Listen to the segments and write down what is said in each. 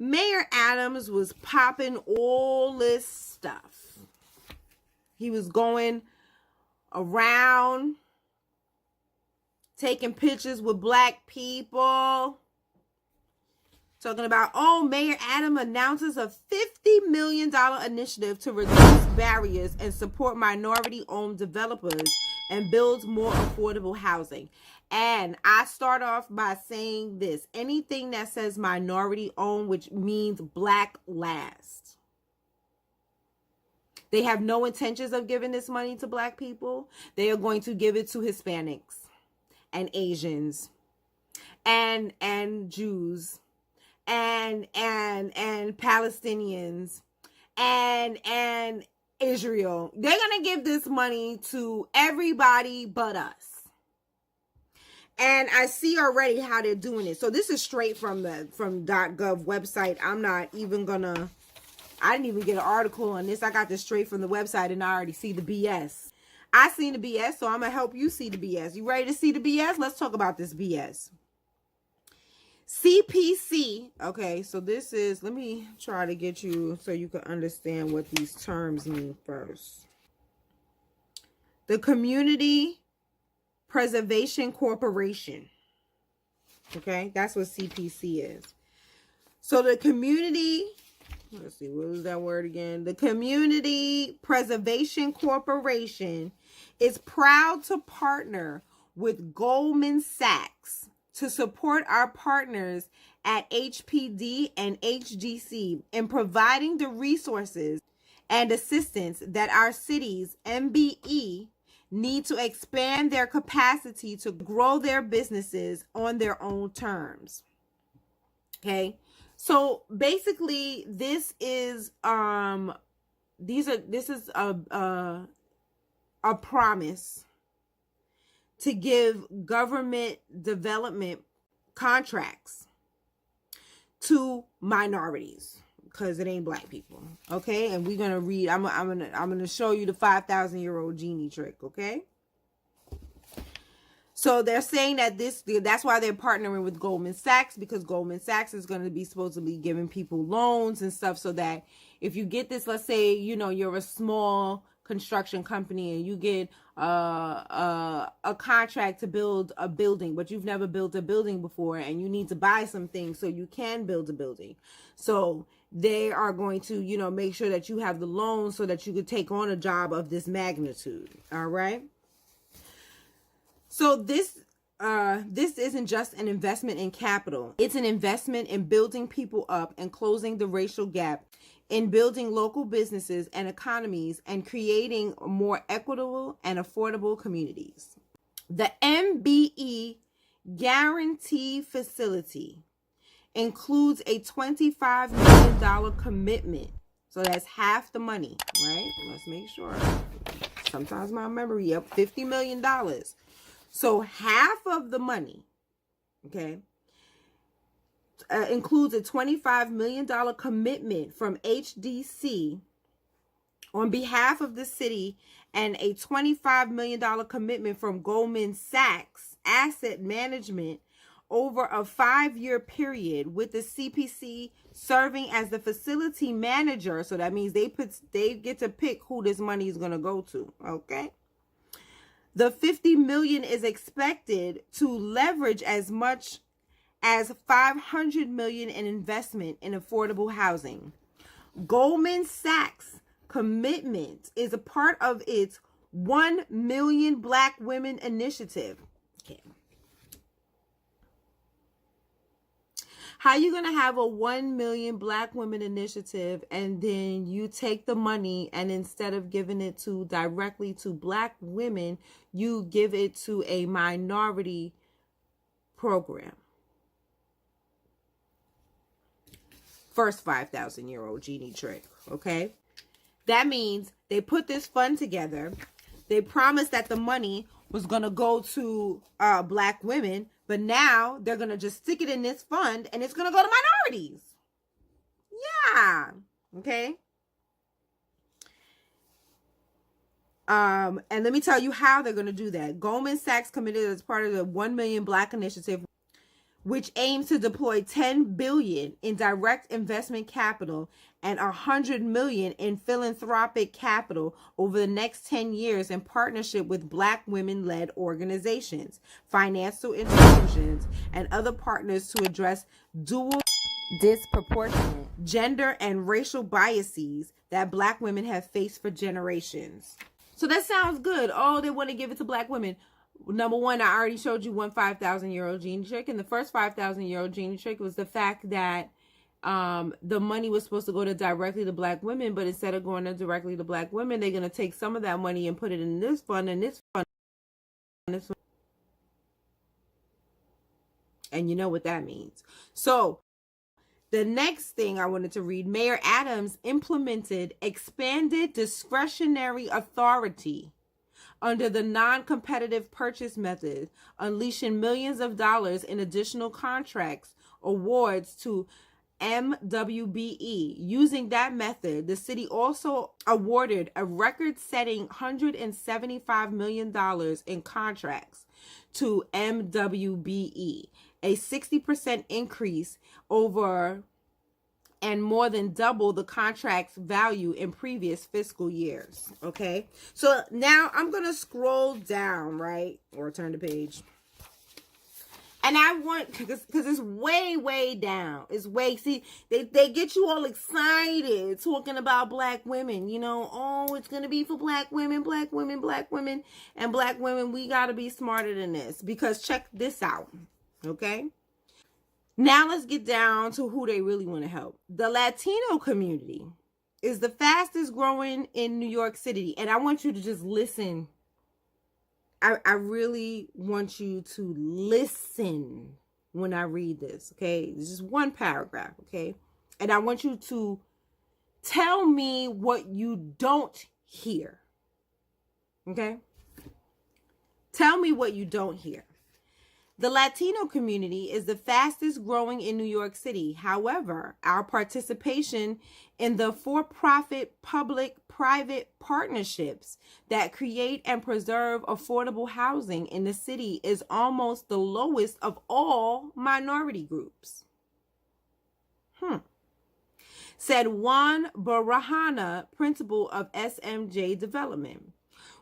Mayor Adams was popping all this stuff. He was going around taking pictures with black people, talking about, oh, Mayor Adams announces a $50 million initiative to reduce barriers and support minority-owned developers and build more affordable housing. And I start off by saying this: anything that says minority-owned, which means black last. They have no intentions of giving this money to black people. They are going to give it to Hispanics and Asians and Jews and Palestinians and Israel. They're going to give this money to everybody but us. And I see already how they're doing it. So this is straight from .gov website. I'm not even gonna, I didn't even get an article on this. I got this straight from the website and I already see the BS. I seen the BS, so I'm gonna help you see the BS. You ready to see the BS? Let's talk about this BS. CPC. Okay, so this is, let me try to get you so you can understand what these terms mean first. The Community Preservation Corporation. Okay, that's what CPC is. So the community, let's see, what was that word again? The Community Preservation Corporation is proud to partner with Goldman Sachs to support our partners at HPD and HGC in providing the resources and assistance that our cities, MBE, need to expand their capacity to grow their businesses on their own terms. Okay, so basically this is a promise to give government development contracts to minorities, because it ain't black people. Okay, and we're gonna read. I'm gonna show you the 5,000-year-old genie trick. Okay, so they're saying that that's why they're partnering with Goldman Sachs, because Goldman Sachs is going to be supposedly giving people loans and stuff, so that if you get this, let's say, you know, you're a small construction company and you get a contract to build a building, but you've never built a building before and you need to buy some things so you can build a building. So they are going to, you know, make sure that you have the loan so that you could take on a job of this magnitude. All right. So this isn't just an investment in capital. It's an investment in building people up and closing the racial gap, in building local businesses and economies, and creating more equitable and affordable communities. The MBE Guarantee Facility includes a $25 million commitment. So that's half the money, right? Let's make sure. Sometimes my memory, yep, $50 million. So half of the money, okay, includes a $25 million commitment from HDC on behalf of the city, and a $25 million commitment from Goldman Sachs Asset Management over a 5-year period, with the CPC serving as the facility manager. So that means they get to pick who this money is going to go to. Okay. The $50 million is expected to leverage as much as $500 million in investment in affordable housing. Goldman Sachs' commitment is a part of its 1 Million Black Women Initiative. Okay. How you going to have a 1 Million Black Women Initiative and then you take the money and instead of giving it to directly to black women, you give it to a minority program? First 5,000-year-old genie trick, okay? That means they put this fund together. They promised that the money was going to go to black women, but now they're going to just stick it in this fund and it's going to go to minorities. Yeah, okay? And let me tell you how they're going to do that. Goldman Sachs committed as part of the 1 Million Black Initiative which aims to deploy $10 billion in direct investment capital and $100 million in philanthropic capital over the next 10 years in partnership with Black women-led organizations, financial institutions, and other partners to address dual disproportionate gender and racial biases that Black women have faced for generations. So that sounds good. Oh, they want to give it to Black women. Number one, I already showed you one 5,000-year-old genie trick. And the first 5,000-year-old genie trick was the fact that the money was supposed to go directly to Black women. But instead of going directly to Black women, they're going to take some of that money and put it in this fund and this fund. And this fund. And you know what that means. So the next thing I wanted to read, Mayor Adams implemented expanded discretionary authority under the non-competitive purchase method, unleashing millions of dollars in additional contracts awards to MWBE. Using that method, the city also awarded a record-setting $175 million in contracts to MWBE, a 60% increase over and more than double the contract's value in previous fiscal years. Okay, so now I'm gonna scroll down, right, or turn the page, and I want, because it's way down. It's way, see, they get you all excited talking about Black women, you know. Oh, it's gonna be for Black women, Black women, Black women, and Black women. We gotta be smarter than this, because check this out. Okay, now let's get down to who they really want to help. The Latino community is the fastest growing in New York City. And I want you to just listen. I really want you to listen when I read this, okay? It's just one paragraph, okay? And I want you to tell me what you don't hear, okay? Tell me what you don't hear. The Latino community is the fastest growing in New York City. However, our participation in the for-profit public-private partnerships that create and preserve affordable housing in the city is almost the lowest of all minority groups. Said Juan Barahana, principal of SMJ Development.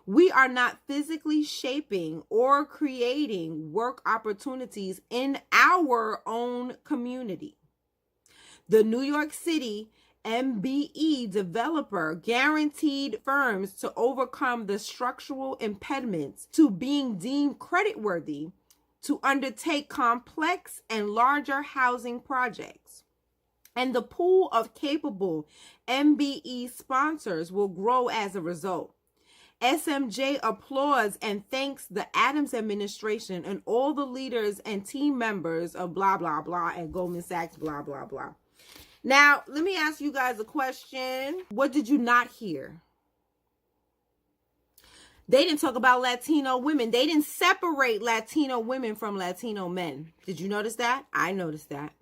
We are not physically shaping or creating work opportunities in our own community. The New York City MBE developer guaranteed firms to overcome the structural impediments to being deemed creditworthy to undertake complex and larger housing projects. And the pool of capable MBE sponsors will grow as a result. SMJ applauds and thanks the Adams administration and all the leaders and team members of blah, blah, blah, and Goldman Sachs, blah, blah, blah. Now, let me ask you guys a question. What did you not hear? They didn't talk about Latino women. They didn't separate Latino women from Latino men. Did you notice that? I noticed that.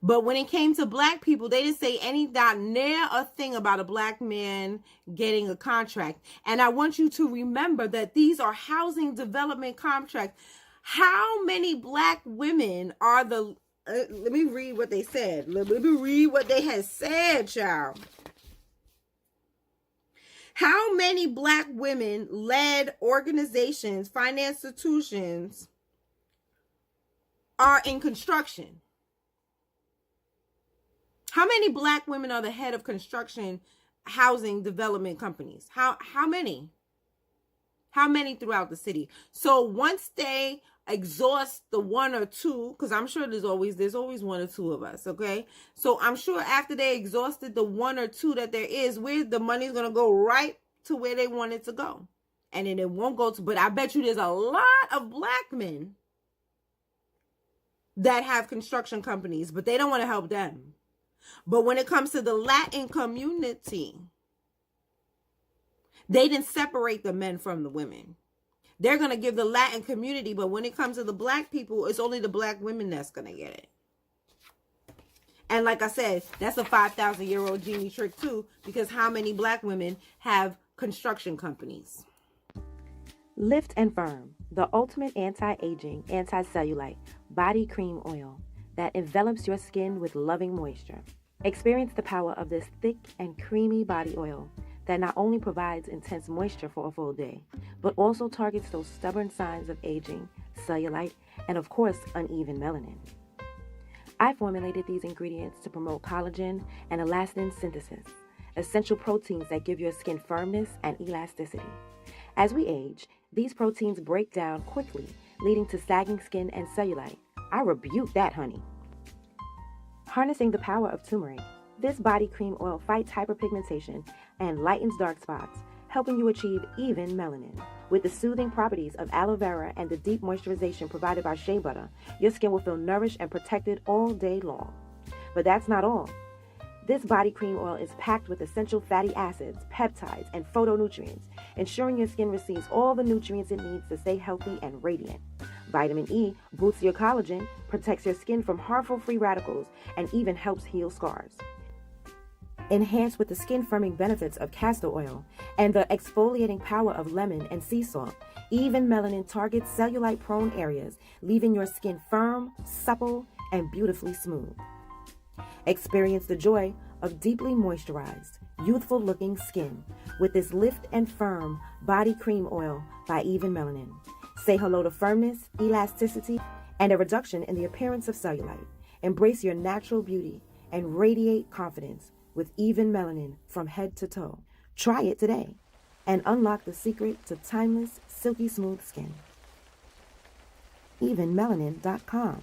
But when it came to Black people, they didn't say not near a thing about a Black man getting a contract. And I want you to remember that these are housing development contracts. How many Black women are the... let me read what they said. Let me read what they had said, child. How many Black women-led organizations, financial institutions are in construction? How many Black women are the head of construction housing development companies? How many? How many throughout the city? So once they exhaust the one or two, because I'm sure there's always one or two of us, okay? So I'm sure after they exhausted the one or two that there is, where the money's going to go right to where they want it to go. And then it won't go to, but I bet you there's a lot of Black men that have construction companies, but they don't want to help them. But when it comes to the Latin community, they didn't separate the men from the women. They're going to give the Latin community, but when it comes to the Black people, it's only the Black women that's going to get it. And like I said, that's a 5,000-year-old genie trick too, because how many Black women have construction companies? Lift and Firm, the ultimate anti-aging, anti-cellulite body cream oil that envelops your skin with loving moisture. Experience the power of this thick and creamy body oil that not only provides intense moisture for a full day, but also targets those stubborn signs of aging, cellulite, and of course, uneven melanin. I formulated these ingredients to promote collagen and elastin synthesis, essential proteins that give your skin firmness and elasticity. As we age, these proteins break down quickly, leading to sagging skin and cellulite. I rebuke that, honey. Harnessing the power of turmeric, this body cream oil fights hyperpigmentation and lightens dark spots, helping you achieve even melanin. With the soothing properties of aloe vera and the deep moisturization provided by shea butter, your skin will feel nourished and protected all day long. But that's not all. This body cream oil is packed with essential fatty acids, peptides, and phytonutrients, ensuring your skin receives all the nutrients it needs to stay healthy and radiant. Vitamin E boosts your collagen, protects your skin from harmful free radicals, and even helps heal scars. Enhanced with the skin-firming benefits of castor oil and the exfoliating power of lemon and sea salt, even melanin targets cellulite-prone areas, leaving your skin firm, supple, and beautifully smooth. Experience the joy of deeply moisturized, youthful-looking skin with this lift and firm body cream oil by Even Melanin. Say hello to firmness, elasticity, and a reduction in the appearance of cellulite. Embrace your natural beauty and radiate confidence with Even Melanin from head to toe. Try it today and unlock the secret to timeless, silky smooth skin. EvenMelanin.com